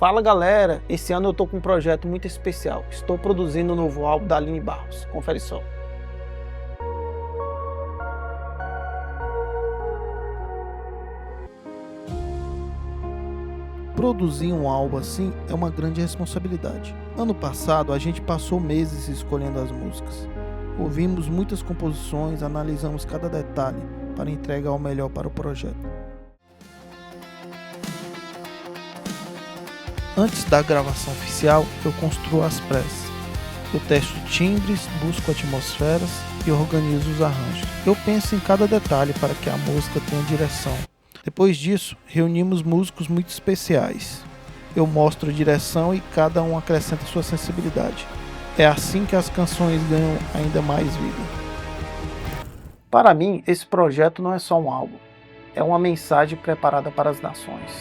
Fala galera, esse ano eu tô com um projeto muito especial. Estou produzindo um novo álbum da Aline Barros. Confere só. Produzir um álbum assim é uma grande responsabilidade. Ano passado a gente passou meses escolhendo as músicas. Ouvimos muitas composições, analisamos cada detalhe para entregar o melhor para o projeto. Antes da gravação oficial, eu construo as pressas. Eu testo timbres, busco atmosferas e organizo os arranjos. Eu penso em cada detalhe para que a música tenha direção. Depois disso, reunimos músicos muito especiais. Eu mostro a direção e cada um acrescenta sua sensibilidade. É assim que as canções ganham ainda mais vida. Para mim, esse projeto não é só um álbum. É uma mensagem preparada para as nações.